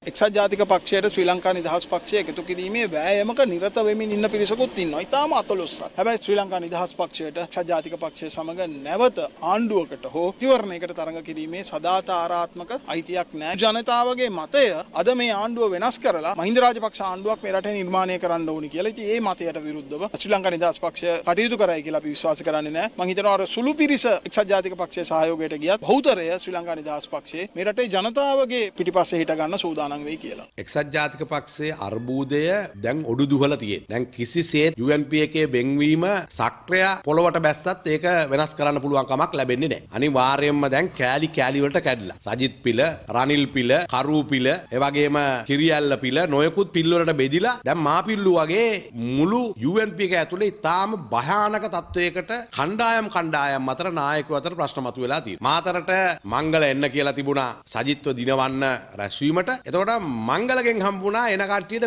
එක්සත් ජාතික පක්ෂයට ශ්‍රී ලංකා නිදහස් පක්ෂය එකතු කිරීමේ වෑයමක නිරත වෙමින් ඉන්න පිරිසකුත් ඉන්නවා. ඊටාම අතලොස්සක්. හැබැයි ශ්‍රී ලංකා නිදහස් පක්ෂයට එක්සත් ජාතික පක්ෂය සමග නැවත ආණ්ඩුවකට හෝ තිවරණයකට තරඟ කිරීමේ සදාචාරාත්මක අයිතියක් නැහැ. ජනතාවගේ මතය අද මේ ආණ්ඩුව වෙනස් කරලා මහින්ද රාජපක්ෂ ආණ්ඩුවක් මේ රටේ නිර්මාණය කරන්න ඕනි කියලා. ඉතින් මේ මතයට විරුද්ධව ශ්‍රී ලංකා නිදහස් පක්ෂය කටයුතු කරයි කියලා අපි විශ්වාස කරන්නේ නැහැ. මම හිතනවා අර සුළු පිරිස එක්සත් ජාතික පක්ෂයේ සහයෝගයට ගියත් බහුතරය ශ්‍රී ලංකා නිදහස් පක්ෂයේ මේ රටේ ජනතාවගේ පිටිපස්සේ හිට ගන්න සූදානම්. එක්සත් ජාතික පක්ෂයේ අර්බුදය දැන් ඔඩු දුහලා තියෙන. දැන් කිසිසේත් UNP එකේ වෙන්වීම සක්‍රිය පොළවට බැස්සත් ඒක වෙනස් කරන්න පුළුවන් කමක් ලැබෙන්නේ නැහැ. අනිවාර්යයෙන්ම දැන් කෑලි වලට කැඩලා. සජිත් පිළ, රනිල් පිළ, කරු පිළ, ඒ වගේම කිරියල්ල පිළ නොයෙකුත් පිළ වලට බෙදිලා දැන් මාපිල්ලු වගේ මුළු UNP එක ඇතුලේ ඊටාම භයානක තත්වයකට කණ්ඩායම් අතර නායකයෝ අතර ප්‍රශ්න මතුවලා තියෙනවා. මාතරට මංගල එන්න කියලා තිබුණා සජිත්ව දිනවන්න රැස්වීමට. එතකොට මංගලගෙන් හම්බුණා එන කට්ටියට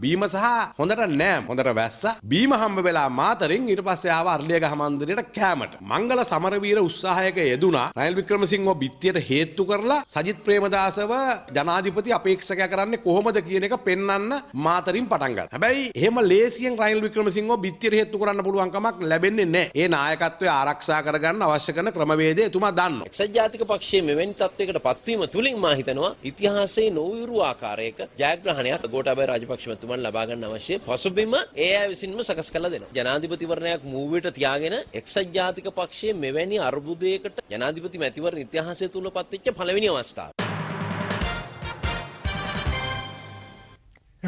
බීම සහ හොඳට නෑම් හොඳට වැස්සා බීම හම්බ වෙලා මාතරින් ඊට පස්සේ ආව අර්ලියගහ මන්දිරයට කෑමට. මංගල සමරවීර උත්සාහයක යෙදුණා රනිල් වික්‍රමසිංහව බිත්තියට හේතු කරලා සජිත් ප්‍රේමදාසව ජනාධිපති අපේක්ෂකයා කරන්නේ කොහොමද කියන එක පෙන්වන්න මාතරින් පටන් ගත්තා. හැබැයි එහෙම ලේසියෙන් රනිල් වික්‍රමසිංහව බිත්තියට හේතු කරන්න පුළුවන් කමක් ලැබෙන්නේ නැහැ. ඒ නායකත්වය ආරක්ෂා කරගන්න අවශ්‍ය කරන ක්‍රමවේදය එතුමා දන්නවා. එක්සත් ජාතික පක්ෂයේ මෙවැනි තත්වයකට පත්වීම තුලින් මා හිතනවා ඉතිහාසයේ නොවිරු ආකාරයක ජයග්‍රහණයක් ගෝඨාභය රාජපක්ෂ මැතිතුමන් ලබා ගන්න අවශ්‍ය පසුබිම ඒ අය විසින්ම සකස් කරලා දෙනවා. ජනාධිපතිවරණයක් මූවෙට තියාගෙන එක්සත් ජාතික පක්ෂයේ මෙවැනි අර්බුදයකට ජනාධිපති මැතිවරණ ඉතිහාසය තුල පත්වෙච්ච පළවෙනි අවස්ථාව.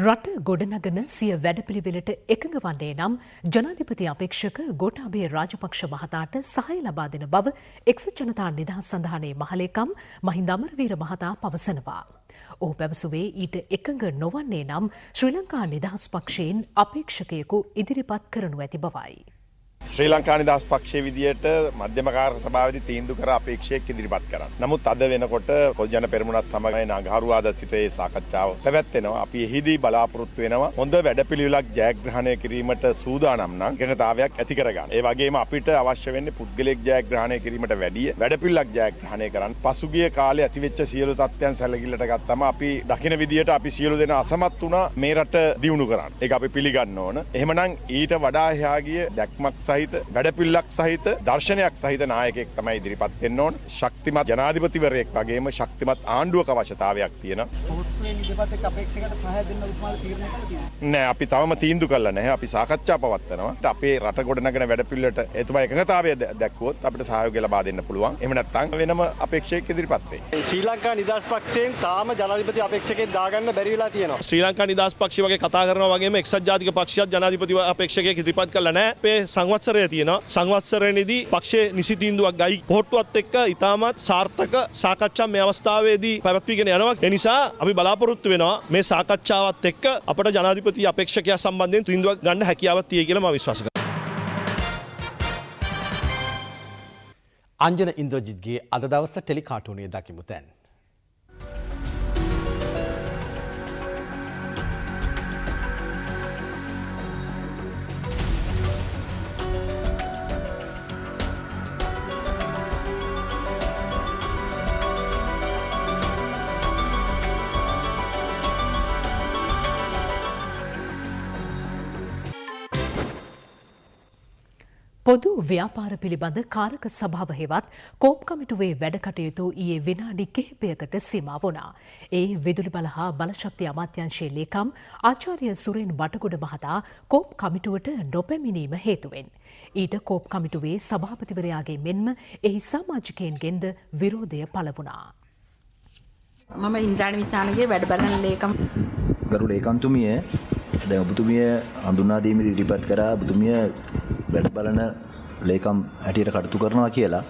රට ගොඩනගන සිය වැඩපිළිවෙලට එකඟ වන්නේ නම් ජනාධිපති අපේක්ෂක ගෝඨාභය රාජපක්ෂ මහතාට සහාය ලබා දෙන බව එක්සත් ජනතා නිදහස් සන්ධානයේ මහලේකම් මහින්ද අමරවීර මහතා පවසනවා. ඔහු පැවසුවේ ඊට එකඟ නොවන්නේ නම් ශ්‍රී ලංකා නිදහස් පක්ෂයෙන් අපේක්ෂකයෙකු ඉදිරිපත් කරනු ඇති බවයි. ශ්‍රී ලංකා නිදහස් පක්ෂයේ විදියට මධ්‍යම කාර්ය සභාවේදී තීන්දුව කර අපේක්ෂකයෙක් ඉදිරිපත් කරන්න. නමුත් අද වෙනකොට පොදු ජන පෙරමුණත් සමග නගරුවාදා සිට ඒ සාකච්ඡාව පැවැත්වෙනවා. අපි එහිදී බලාපොරොත්තු වෙනවා හොඳ වැඩපිළිවෙලක් ජයග්‍රහණය කිරීමට සූදානම් නම් එකඟතාවයක් ඇති කරගන්න. ඒ වගේම අපිට අවශ්‍ය වෙන්නේ පුද්ගලයෙක් ජයග්‍රහණය කිරීමට වැඩිය වැඩපිළිවෙලක් ජයග්‍රහණය කරන්න. පසුගිය කාලේ ඇතිවෙච්ච සියලු තත්ත්වයන් සැලකිල්ලට ගත්තම අපි දකින විදියට අපි සියලු දෙනා අසමත් වුණා මේ රට දියුණු කරන්න. ඒක අපි පිළිගන්න ඕන. එහෙමනම් ඊට වඩා එහා ගිය දැක්මක් සහිත වැඩපිළිවෙලක් සහිත දර්ශනයක් සහිත නායකයෙක් තමයි ඉදිරිපත් වෙන්න ඕන. ශක්තිමත් ජනාධිපතිවරයෙක් වගේම ශක්තිමත් ආණ්ඩුවක අවශ්‍යතාවයක් තියෙනවා. නෑ අපි තවම තීන්දුව කළා නැහැ. අපි සාකච්ඡා පවත්වනවා. අපේ රට ගොඩනගෙන වැඩපිළිවෙලට එතුමා එකඟතාවය දැක්වුවොත් අපිට සහයෝගය ලබා දෙන්න පුළුවන්. එහෙම නැත්නම් වෙනම අපේක්ෂකයෙක් ඉදිරිපත් වෙයි. ශ්‍රී ලංකා නිදහස් පක්ෂයෙන් තාම ජනාධිපති අපේක්ෂකයෙක් දාගන්න බැරි වෙලා තියෙනවා. ශ්‍රී ලංකා නිදහස් පක්ෂය වගේ කතා කරනවා වගේම එක්සත් ජාතික පක්ෂයත් ජනාධිපති අපේක්ෂකයෙක් ඉදිරිපත් කළා නැහැ. අපේ සංවත්සරය තියෙනවා. සංවත්සරයේදී පක්ෂයේ නිසි තීන්දුවක් ගයි පොහොට්ටුවත් එක්ක ඉතාමත් සාර්ථක සාකච්ඡා මේ අවස්ථාවේදී පැවැත්වීගෙන යනවා. ඒ නිසා අපි බලාපොරොත්තු වෙනවා මේ සාකච්ඡාවත් එක්ක අපට ජනාධිපති අපේක්ෂකයා සම්බන්ධයෙන් තීන්දුවක් ගන්න හැකියාවක් තියෙයි කියලා මම විශ්වාස කරනවා. අංජන ඉන්ද්‍රජිත්ගේ අද දවස ටෙලිකාටුනේ දකිමු දැන්. පොදු ව්‍යාපාර පිළිබඳ කාරක සභාව හෙවත් කෝප් කමිටුවේ වැඩ කටයුතු ඊයේ විනාඩි කිහිපයකට සීමා වුණා. ඒ විදුලි බල හා බලශක්ති අමාත්‍යාංශයේ ලේකම් ආචාර්ය සුරේන් බටගොඩ මහතා කෝප් කමිටුවට නොපැමිණීම හේතුවෙන් ඊට කෝප් කමිටුවේ සභාපතිවරයාගේ මෙන්ම එහි සමාජිකයන්ගෙන්ද විරෝධය පළ වුණා. මම ඉන්ද්‍රාණි විතානගේ වැඩ බලන ලේකම් ගරු ලේකම්තුමිය දැන් ඔබතුමිය හඳුනා දීමේදී ඉදිරිපත් කරා ඔබතුමිය වැඩ බලන ලේකම් හැටියට කටයුතු කරනවා කියලා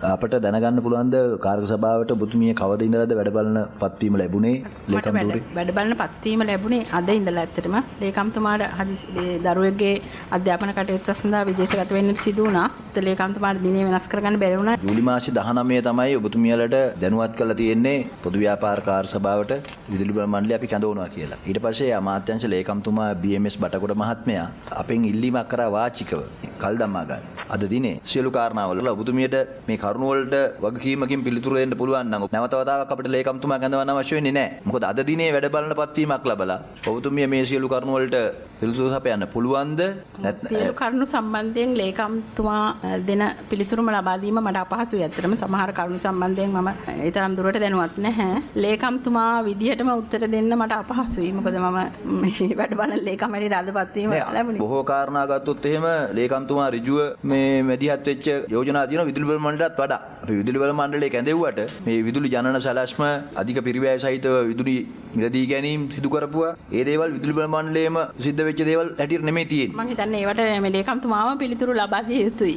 අපට දැනගන්න පුළුවන්ද කාර්ය සභාවට ඔබතුමිය කවද ඉඳලාද වැඩ බලන පත්වීම ලැබුණේ ලේකම්තුරේ වැඩ බලන පත්වීම ලැබුණේ අද ඉඳලා ඇත්තටම ලේකම්තුමාට හදිසි දරුවෙක්ගේ අධ්‍යාපන කටයුතු සඳහා විදේශගත වෙන්න සිදු වුණා. ඒත් ලේකම්තුමාට දිනේ වෙනස් කරගන්න බැරි වුණා. ජූලි මාසේ 19 තමයි ඔබතුමියලට දැනුවත් කරලා තියෙන්නේ පොදු ව්‍යාපාර කාර්ය සභාවට විදුලි බල මණ්ඩලය අපි කැඳවනවා කියලා. ඊට පස්සේ අමාත්‍යාංශ ලේකම්තුමා BMS බටකොඩ මහත්මයා අපෙන් ඉල්ලීමක් කරා වාචිකව කල් දමා ගන්න. අද දිනේ සියලු කාරණාවල ඔබතුමියට මේ කරුණ වලට වගකීමකින් පිළිතුරු දෙන්න පුළුවන් නම් නැවත වතාවක් අපිට ලේකම්තුමා කැඳවන්න අවශ්‍ය වෙන්නේ නැහැ. මොකද අද දිනේ වැඩ බලන පත්වීමක් ලැබලා ඔබතුමිය මේ සියලු කරුණ වලට පිළිතුරු සපයන්න පුළුවන්ද නැත්නම් සියලු කරුණු සම්බන්ධයෙන් ලේකම්තුමා දෙන පිළිතුරුම ලබා දීම මට අපහසුයි. ඇත්තටම සමහර කරුණු සම්බන්ධයෙන් මම ඒ තරම් දුරට දැනුවත් නැහැ. ලේකම්තුමා විදිහටම උත්තර දෙන්න මට අපහසුයි. මොකද මම මේ වැඩ බලන ලේකම් හැටියට අද පත්වීම ලැබුණේ. බොහෝ කාරණා ගත්තොත් එහෙම ලේකම්තුමා ඍජුව මේ මැදිහත් වෙච්ච යෝජනා තියෙනවා විදුලි බල මණ්ඩලයත් වඩා. අපි විදුලි බල මණ්ඩලයේ කැඳෙව්වට මේ විදුලි ජනන සැලැස්ම අධික පිරිවැය සහිතව විදුලි මිලදී ගැනීම සිදු කරපුවා. ඒ දේවල් විදුලි බල මණ්ඩලයේම සිද්ධ වෙච්ච දේවල් හැටියට නෙමෙයි තියෙන්නේ. මම හිතන්නේ ඒවට මේ ලේකම්තුමාම පිළිතුරු ලබා දිය යුතුයි.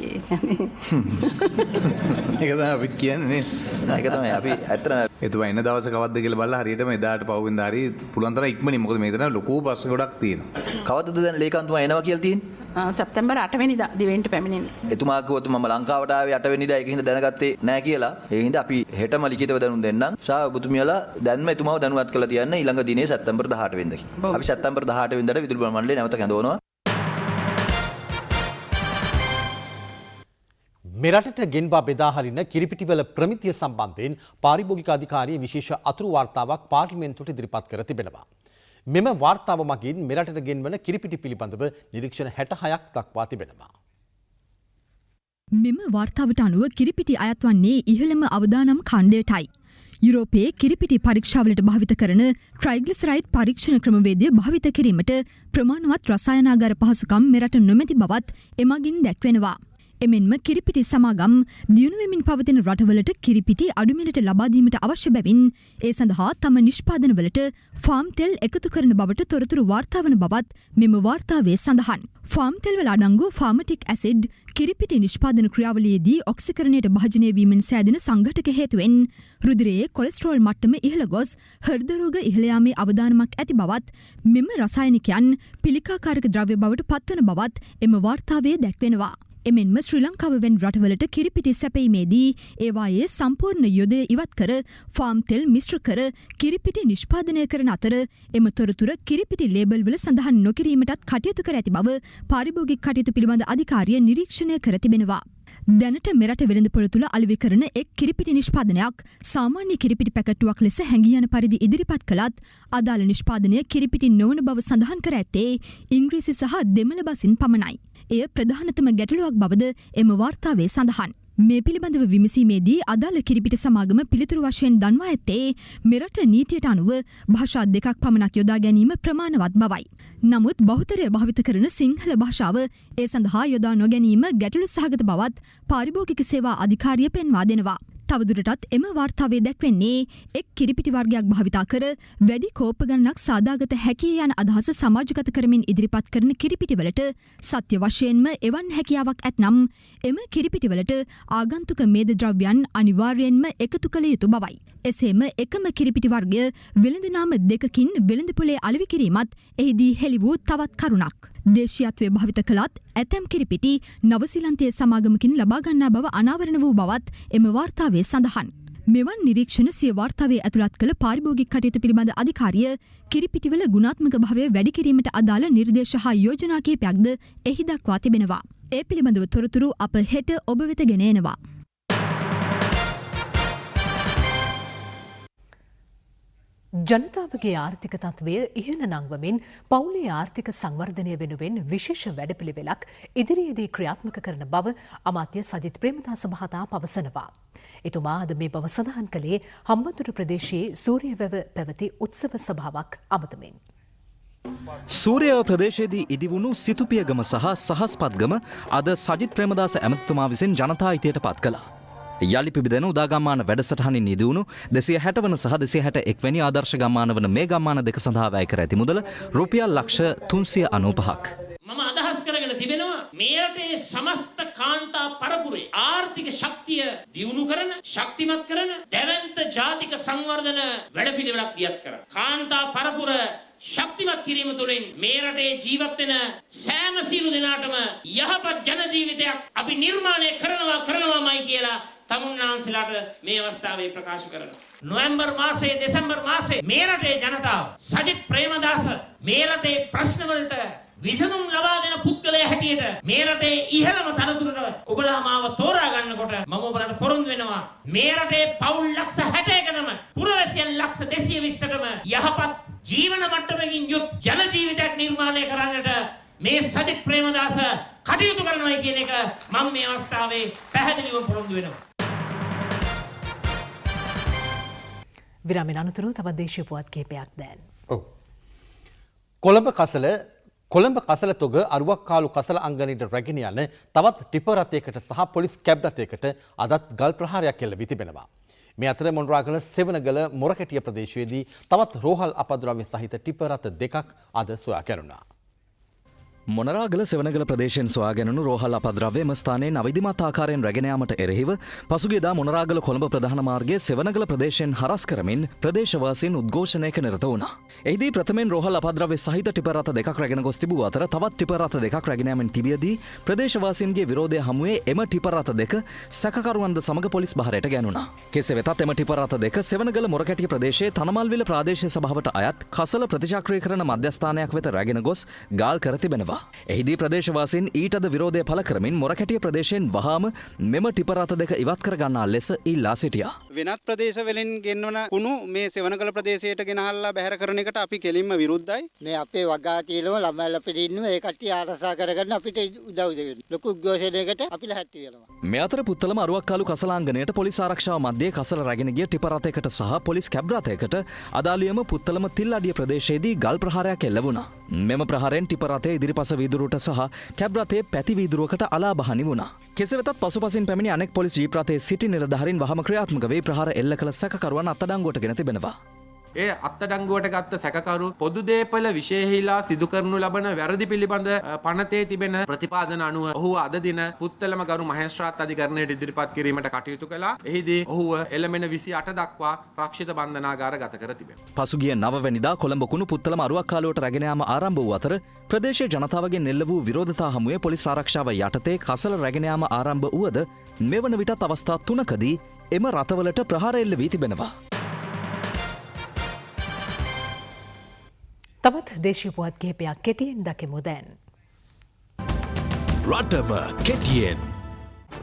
ඒක තමයි අපි කියන්නේ. ඒක තමයි අපි ඇත්තටම එතුමා එන දවස කවද්ද කියලා බලලා හරියටම එදාට පහුවෙන්ද හරි පුළුවන් තරම් ඉක්මනින් මොකද මේ තරම් ලොකු ප්‍රශ්න ගොඩක් තියෙනවා. කවදද දැන් ලේකම්තුමා එනවා කියලා තියෙන්නේ? සැප්තැම්බර් 8 වෙනිදා දිවෙන්ට පැමිණෙන්නේ. එතුමා කිව්වොත් මම ලංකාවට ආවේ 8 වෙනිදා ඒක හින්දා දැනගත්තේ නැහැ කියලා. ඒ හින්දා අපි හෙටම ලිඛිතව දැනුම් දෙන්නම්. සා ඔබතුමියලා දැන්ම එතුමාව දැනුවත් කරලා තියන්න ඊළඟ දිනේ සැප්තැම්බර් 18 වෙනිදා කියලා. අපි සැප්තැම්බර් 18 වෙනිදාට විදුලි බල මණ්ඩලය නැවත කැඳවනවා. මෙරටට ගෙන්වා බෙදා හරින කිරිපිටිවල ප්‍රමිතිය සම්බන්ධයෙන් පාරිභෝගික අධිකාරිය විශේෂ අතුරු වාර්තාවක් පාර්ලිමේන්තුවට ඉදිරිපත් කර තිබෙනවා. මෙම වාර්තාව මගින් මෙරටට ගෙන්වන කිරිපිටි පිළිබඳව නිරීක්ෂණ 66ක් දක්වා තිබෙනවා. මෙම වාර්තාවට අනුව කිරිපිටි අයත් වන්නේ ඉහළම අවදානම් ඛණ්ඩයටයි. යුරෝපයේ කිරිපිටි පරීක්ෂාවලට භාවිත කරන ට්‍රයිග්ලිසරයිඩ් පරීක්ෂණ ක්‍රමවේදය භාවිත කිරීමට ප්‍රමාණවත් රසායනාගාර පහසුකම් මෙරට නොමැති බවත් එමගින් දැක්වෙනවා. එමෙන්ම කිරිපිටි සමාගම් දියුණුවෙමින් පවතින රටවලට කිරිපිටි අඩුමිලට ලබා දීමට අවශ්‍ය බැවින් ඒ සඳහා තම නිෂ්පාදනවලට ෆාම් තෙල් එකතු කරන බවට තොරතුරු වාර්තා වන බවත් මෙම වාර්තාවේ සඳහන්. ෆාම් තෙල්වල අඩංගු ෆාමටික් ඇසිඩ් කිරිපිටි නිෂ්පාදන ක්‍රියාවලියේදී ඔක්සිකරණයට භාජනය වීමෙන් සෑදෙන සංඝටක හේතුවෙන් රුධිරයේ කොලෙස්ටරෝල් මට්ටම ඉහළ ගොස් හෘද රෝග ඉහළ යාමේ අවදානමක් ඇති බවත් මෙම රසායනිකයන් පිළිකාකාරක ද්‍රව්‍ය බවට පත්වන බවත් එම වාර්තාවේ දැක්වෙනවා. එමෙන්ම ශ්‍රී ලංකාව වැනි රටවලට කිරිපිටි සැපීමේදී ඒවායේ සම්පූර්ණ යොදය ඉවත් කර ෆාම් තෙල් මිශ්‍ර කර කිරිපිටි නිෂ්පාදනය කරන අතර එම තොරතුර කිරිපිටි ලේබල් වල සඳහන් නොකිරීමටත් කටයුතු කර ඇති බව පාරිභෝගික කටයුතු පිළිබඳ අධිකාරිය නිරීක්ෂණය කර තිබෙනවා. දැනට මෙරට වෙළඳපොළ තුළ අලෙවි කරන එක් කිරිපිටි නිෂ්පාදනයක් සාමාන්‍ය කිරිපිටි පැකට්ටුවක් ලෙස හැඟී යන පරිදි ඉදිරිපත් කළත් අදාළ නිෂ්පාදනය කිරිපිටි නොවන බව සඳහන් කර ඇත්තේ ඉංග්‍රීසි සහ දෙමළ බසින් පමණයි. එය ප්‍රධානතම ගැටලුවක් බවද එම වාර්තාවේ සඳහන්. මේ පිළිබඳව විමසීමේදී අදාළ කිරිපිටි සමාගම පිළිතුරු වශයෙන් දන්වා ඇත්තේ මෙරට නීතියට අනුව භාෂා දෙකක් පමණක් යොදා ගැනීම ප්‍රමාණවත් බවයි. නමුත් බහුතරය භාවිත කරන සිංහල භාෂාව ඒ සඳහා යොදා නොගැනීම ගැටලු සහගත බවත් පාරිභෝගික සේවා අධිකාරිය පෙන්වා දෙනවා. තවදුරටත් එම වාර්තාවේ දැක්වෙන්නේ එක් කිරිපිටි වර්ගයක් භාවිතා කර වැඩි කෝප ගණනක් සාදාගත හැකිය යන අදහස සමාජගත කරමින් ඉදිරිපත් කරන කිරිපිටිවලට සත්‍ය වශයෙන්ම එවන් හැකියාවක් ඇතනම් එම කිරිපිටිවලට ආගන්තුක මේද ද්‍රව්‍යයන් අනිවාර්යයෙන්ම එකතු කළ යුතු බවයි. එසේම එකම කිරිපිටි වර්ගය වෙළඳනාම දෙකකින් වෙළඳපොලේ අලෙවි කිරීමත් එහිදී හෙළි වූ තවත් කරුණක්. දේශීයත්වය භාවිත කළත් ඇතැම් කිරිපිටි නවසීලන්තයේ සමාගමකින් ලබා ගන්නා බව අනාවරණ වූ බවත් එම වාර්තාවේ සඳහන්. මෙවන් නිරීක්ෂණ සිය වාර්තාවේ ඇතුළත් කළ පාරිභෝගික කටයුතු පිළිබඳ අධිකාරිය කිරිපිටිවල ගුණාත්මක භාවය වැඩි කිරීමට අදාළ නිර්දේශ හා යෝජනා කිහිපයක්ද එහි දක්වා තිබෙනවා. ඒ පිළිබඳව තොරතුරු අප හෙට ඔබ වෙත ගෙන එනවා. ජනතාවගේ ආර්ථික තත්ත්වය ඉහළ නංවමින් පවුලේ ආර්ථික සංවර්ධනය වෙනුවෙන් විශේෂ වැඩපිළිවෙලක් ඉදිරියේදී ක්‍රියාත්මක කරන බව අමාත්‍ය සජිත් ප්‍රේමදාස මහතා පවසනවා. එතුමා අද මේ බව සඳහන් කළේ හම්බන්තොට ප්‍රදේශයේ සූරියවැව පැවති උත්සව සභාවක් අමතමින්. සූරියව ප්‍රදේශයේදී ඉදිවුණු සිතුපියගම සහ සහස්පත්ගම අද සජිත් ප්‍රේමදාස ඇමතිතුමා විසින් ජනතා හිතයට පත් කළා. යළි පිබිදෙන උදාගම්මාන වැඩසටහනින් නිදිවුණු 260 වන සහ 261 වැනි ආදර්ශ ගම්මාන වන මේ ගම්මාන දෙක සඳහා වැය කර ඇති මුදල රුපියල් ලක්ෂ 395ක්. මම අදහස් කරගෙන තිබෙනවා මේ රටේ සමස්ත කාන්තා පරපුරේ ආර්ථික ශක්තිය දියුණු කරන ශක්තිමත් කරන දැවැන්ත ජාතික සංවර්ධන වැඩපිළිවෙලක් දියත් කරන්න. කාන්තා පරපුර ශක්තිමත් කිරීම තුළින් මේ රටේ ජීවත් වෙන සෑම සියලු දෙනාටම යහපත් ජන ජීවිතයක් අපි නිර්මාණය කරනවාමයි කියලා තමුන්නාන්සලාට මේ අවස්ථාවේ ප්‍රකාශ කරනවා. නොවැම්බර් මාසයේ දෙසැම්බර් මාසයේ මේ රටේ ජනතාව සජිත් ප්‍රේමදාස මේ රටේ ප්‍රශ්න වලට විසඳුම් ලබා දෙන පුද්ගලයා හැටියට මේ රටේ ඉහළම තනතුරට ඔබලා මාව තෝරා ගන්නකොට මම ඔබලට පොරොන්දු වෙනවා මේ රටේ පවුල් ලක්ෂ 60කටම පුරවැසියන් ලක්ෂ 220කටම යහපත් ජීවන මට්ටමකින් යුත් ජන ජීවිතයක් නිර්මාණය කරන්නට මේ සජිත් ප්‍රේමදාස කටයුතු කරනවා කියන එක මම මේ අවස්ථාවේ පැහැදිලිව පොරොන්දු වෙනවා. විරාමෙන් අනතුරුව තවත් දේශීය පුවත් කිහිපයක් දැන්. කොළඹ කසල තොග අරුවක්කාලු කසල අංගනයට රැගෙන යන තවත් ටිපර් රථයකට සහ පොලිස් කැබ් රථයකට අදත් ගල් ප්‍රහාරයක් එල්ල වී තිබෙනවා. මේ අතර මොණරාගල සෙවණගල මොරකැටිය ප්‍රදේශයේදී තවත් රෝහල් අපද්‍රව්‍ය සහිත ටිපර් රථ දෙකක් අද සොයා ගැනුණා. මොනරාගල සෙවනගල ප්‍රදේශයෙන් සොයා ගැනුණු රෝහල් අපද්‍රව්‍ය එම ස්ථානයෙන් අවිධිමත් ආකාරයෙන් රැගෙන යාමට එරෙහිව පසුගියදා මොනරාගල කොළඹ ප්‍රධාන මාර්ගයේ සෙවනගල ප්‍රදේශයෙන් හරස් කරමින් ප්‍රදේශවාසීන් උද්ඝෝෂණයක නිරත වුණා. එහිදී ප්‍රථමයෙන් රෝහල් අපද්‍රව්‍ය සහිත ටිපර් රථ දෙකක් රැගෙන ගොස් තිබූ අතර තවත් ටිපර් රථ දෙකක් රැගෙන යාමෙන් තිබියදී ප්‍රදේශවාසීන්ගේ විරෝධය හමුවේ එම ටිපර් රථ දෙක සැකකරුවන්ද සමග පොලිස් බහරයට ගැනුණා. කෙසේ වෙතත් එම ටිපර් රථ දෙක සෙවනගල මොරකැටිය ප්‍රදේශයේ තනමල්විල ප්‍රාදේශීය සභාවට අයත් කසල ප්‍රතිචක්‍රීකරණ මධ්‍යස්ථානයක් වෙත රැගෙන ගොස් ගාල් කර තිබෙනවා. එහිදී ප්‍රදේශවාසීන් ඊටද විරෝධය පළ කරමින් මොරකැටිය ප්‍රදේශයෙන් වහාම මෙම ටිපර් රථ දෙක ඉවත් කර ගන්නා ලෙස ඉල්ලා සිටියා. වෙනත් ප්‍රදේශවලින් ගෙන්වන කුණු මේ සෙවනගල ප්‍රදේශයට ගෙනහල්ලා බැහැර කරන එකට අපි කෙලින්ම විරුද්ධයි. මේ අපේ වගාතියලම ළමයි අපිට ඉන්නවා ඒ කට්ටිය ආරසා කරගන්න අපිට උදව් දෙන්න. ලොකු උද්ඝෝෂණයකට අපි ලැහැත්ති වෙනවා. මේ අතර පුත්තලම අරුවක්කාලු කසලාංගණයට පොලිස් ආරක්ෂාව මැද්දේ කසල රැගෙන ගිය ටිපර් රථයකට සහ පොලිස් කැබ් රථයකට අදාළියම පුත්තලම තිල්අඩිය ප්‍රදේශයේදී ගල් ප්‍රහාරයක් එල්ල වුණා. මෙම ප්‍රහාරයෙන් ටිපර් රථය ඉදිරිපස පසුපස වීදුරුවට සහ කැබ් රථයේ පැති වීදුරුවකට අලාභහනි වුණා. කෙසේ වෙතත් පසුපසින් පැමිණි අනෙක් පොලිස් ජීප් රථයේ සිටි නිලධාරීන් වහම ක්‍රියාත්මක වේ ප්‍රහාර එල්ල කළ සැකකරුවන් අත්අඩංගුවට ගෙන තිබෙනවා. ඒ අත්අඩංගුවට ගත්ත සැකකරු පොදු දේපල විශේෂීලා සිදු කරනු ලබන වැරදි පිළිබඳ පනතේ තිබෙන ප්‍රතිපාදන අනුව ඔහු අද දින පුත්තලම ගරු මහේස්ත්‍රාත් අධිකරණයට ඉදිරිපත් කිරීමට කටයුතු කළා. එහිදී ඔහුව එළමෙන 28 දක්වා රක්ෂිත බන්ධනාගාර ගත කර තිබෙනවා. පසුගිය 9 වෙනිදා කොළඹ කුණු පුත්තලම අරුවක්කාලුවට රැගෙන යාම ආරම්භ වූ අතර ප්‍රදේශීය ජනතාවගෙන් එල්ල වූ විරෝධතා හමුවේ පොලිස් ආරක්ෂාව යටතේ කසල රැගෙන යාම ආරම්භ වුවද මෙවන විටත් අවස්ථා 3කදී එම රථවලට ප්‍රහාර එල්ල වී තිබෙනවා. තවත් දේශීය පුවත් කිහිපයක් කෙටියෙන් දකිමු දැන්. රටම කෙටියෙන්.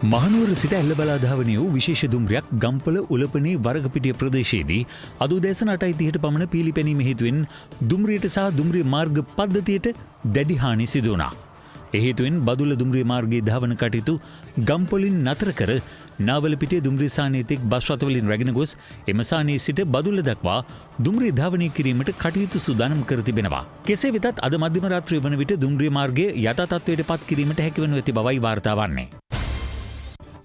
මහනුවර සිට ඇල්ල බලාධාවනය වූ විශේෂ දුම්රියක් ගම්පල උලපනේ වරගපිටිය ප්‍රදේශයේදී අද උදෑසන 8:30ට පමණ පීලිපැනීම හේතුවෙන් දුම්රියට සහ දුම්රිය මාර්ග පද්ධතියට දැඩි හානි සිදු වුණා. ඒ හේතුවෙන් බදුල්ල දුම්රිය මාර්ගයේ ධාවන කටයුතු ගම්පොලින් නතර කර නාවලපිටිය දුම්රිය සානයේ තෙක් බස් රථවලින් රැගෙන ගොස් එම සානයේ සිට බදුල්ල දක්වා දුම්රිය ධාවනය කිරීමට කටයුතු සූදානම් කර තිබෙනවා. කෙසේ වෙතත් අද මධ්‍යම රාත්‍රිය වන විට දුම්රිය මාර්ගය යථා තත්ත්වයට පත් කිරීමට හැකිවනු ඇති බවයි වාර්තා වන්නේ.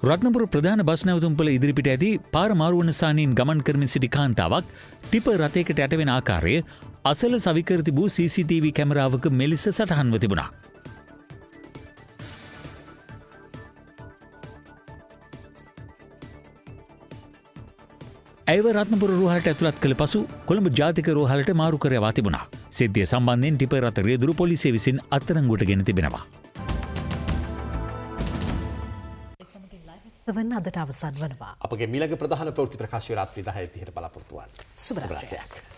රත්නපුර ප්‍රධාන බස් නැවතුම්පල ඉදිරිපිට ඇති පාර මාරුවන සානයෙන් ගමන් කරමින් සිටි කාන්තාවක් ටිපර් රථයකට යටවෙන ආකාරය අසල සවිකර තිබූ CCTV කැමරාවක මෙලෙස සටහන්ව තිබුණා. ඇයව රත්නපුර රෝහලට ඇතුළත් කළ පසු කොළඹ ජාතික රෝහලට මාරු කර යවා තිබුණා. සිද්ධිය සම්බන්ධයෙන් ටිපර් රථ රියදුරු පොලිසිය විසින් අත්අඩංගුවට ගෙන තිබෙනවා. සවන් අදට අවසන් වනවා. අපගේ මීළඟ ප්‍රධාන ප්‍රවෘත්ති ප්‍රකාශය රාත්‍රී 10:30ට බලාපොරොත්තු වන්න. සුබ රාත්‍රියක්.